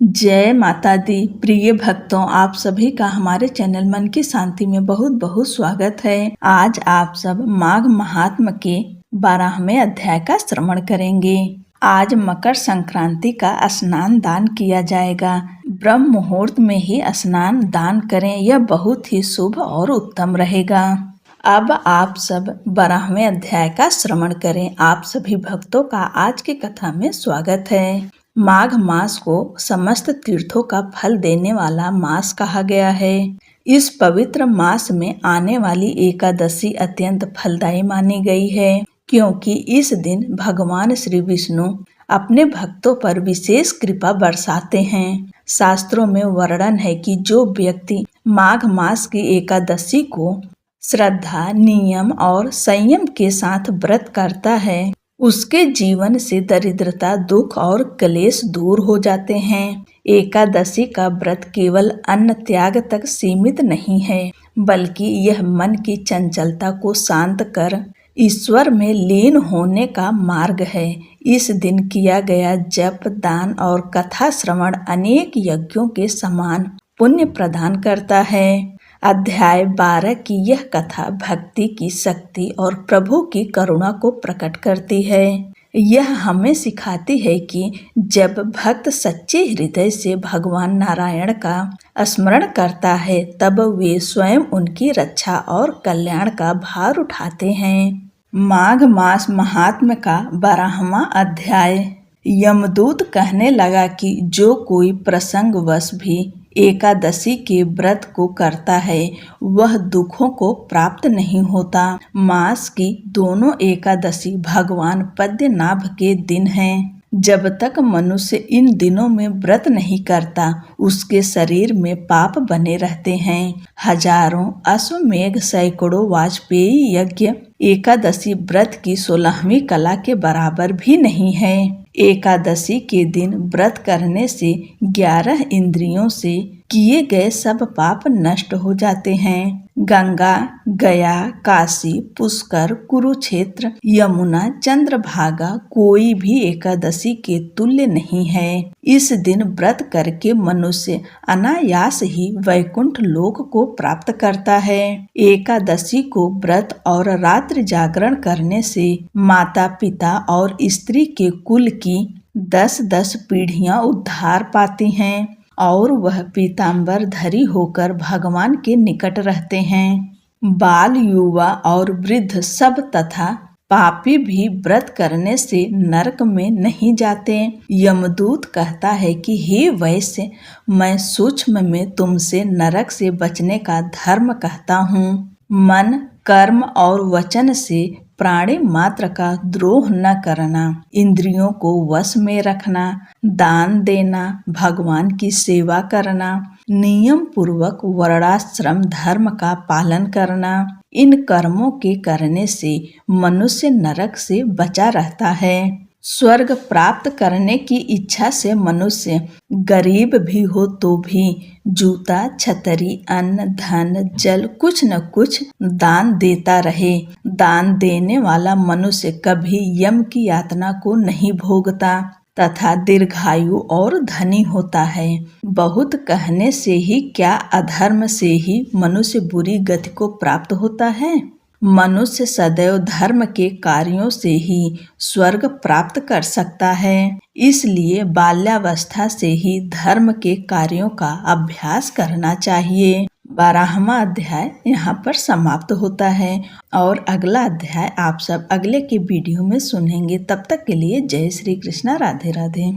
जय माता दी। प्रिय भक्तों, आप सभी का हमारे चैनल मन की शांति में बहुत बहुत स्वागत है। आज आप सब माघ महात्म के 12वें अध्याय का श्रवण करेंगे। आज मकर संक्रांति का स्नान दान किया जाएगा। ब्रह्म मुहूर्त में ही स्नान दान करें, यह बहुत ही शुभ और उत्तम रहेगा। अब आप सब 12वें अध्याय का श्रवण करें। आप सभी भक्तों का आज की कथा में स्वागत है। माघ मास को समस्त तीर्थों का फल देने वाला मास कहा गया है। इस पवित्र मास में आने वाली एकादशी अत्यंत फलदायी मानी गई है, क्योंकि इस दिन भगवान श्री विष्णु अपने भक्तों पर विशेष कृपा बरसाते हैं। शास्त्रों में वर्णन है कि जो व्यक्ति माघ मास की एकादशी को श्रद्धा, नियम और संयम के साथ व्रत करता है, उसके जीवन से दरिद्रता, दुख और क्लेश दूर हो जाते हैं। एकादशी का व्रत केवल अन्न त्याग तक सीमित नहीं है, बल्कि यह मन की चंचलता को शांत कर ईश्वर में लीन होने का मार्ग है। इस दिन किया गया जप, दान और कथा श्रवण अनेक यज्ञों के समान पुण्य प्रदान करता है। अध्याय 12 की यह कथा भक्ति की शक्ति और प्रभु की करुणा को प्रकट करती है। यह हमें सिखाती है कि जब भक्त सच्चे हृदय से भगवान नारायण का स्मरण करता है, तब वे स्वयं उनकी रक्षा और कल्याण का भार उठाते हैं। माघ मास महात्म्य का 12वां अध्याय। यमदूत कहने लगा कि जो कोई प्रसंगवश भी एकादशी के व्रत को करता है, वह दुखों को प्राप्त नहीं होता। मास की दोनों एकादशी भगवान पद्मनाभ के दिन हैं। जब तक मनुष्य इन दिनों में व्रत नहीं करता, उसके शरीर में पाप बने रहते हैं। हजारों अश्वमेघ, सैकड़ों वाजपेयी यज्ञ एकादशी व्रत की 16वीं कला के बराबर भी नहीं है। एकादशी के दिन व्रत करने से 11 इंद्रियों से किए गए सब पाप नष्ट हो जाते हैं। गंगा, गया, काशी, पुष्कर, कुरुक्षेत्र, यमुना, चंद्रभागा कोई भी एकादशी के तुल्य नहीं है। इस दिन व्रत करके मनुष्य अनायास ही वैकुंठ लोक को प्राप्त करता है। एकादशी को व्रत और रात्रि जागरण करने से माता, पिता और स्त्री के कुल की 10-10 पीढ़ियां उद्धार पाती हैं और वह पीताम्बर धरी होकर भगवान के निकट रहते हैं। बाल, युवा और वृद्ध सब तथा पापी भी व्रत करने से नरक में नहीं जाते। यमदूत कहता है कि हे वैश्य, मैं सूक्ष्म में तुमसे नरक से बचने का धर्म कहता हूँ। मन, कर्म और वचन से प्राणी मात्र का द्रोह न करना, इंद्रियों को वश में रखना, दान देना, भगवान की सेवा करना, नियम पूर्वक वर्णाश्रम धर्म का पालन करना, इन कर्मों के करने से मनुष्य नरक से बचा रहता है। स्वर्ग प्राप्त करने की इच्छा से मनुष्य गरीब भी हो तो भी जूता, छतरी, अन्न, धन, जल कुछ न कुछ दान देता रहे। दान देने वाला मनुष्य कभी यम की यातना को नहीं भोगता तथा दीर्घायु और धनी होता है। बहुत कहने से ही क्या अधर्म से ही मनुष्य बुरी गति को प्राप्त होता है। मनुष्य सदैव धर्म के कार्यों से ही स्वर्ग प्राप्त कर सकता है। इसलिए बाल्यावस्था से ही धर्म के कार्यों का अभ्यास करना चाहिए। 12वां अध्याय यहाँ पर समाप्त होता है और अगला अध्याय आप सब अगले के वीडियो में सुनेंगे। तब तक के लिए जय श्री कृष्णा, राधे राधे।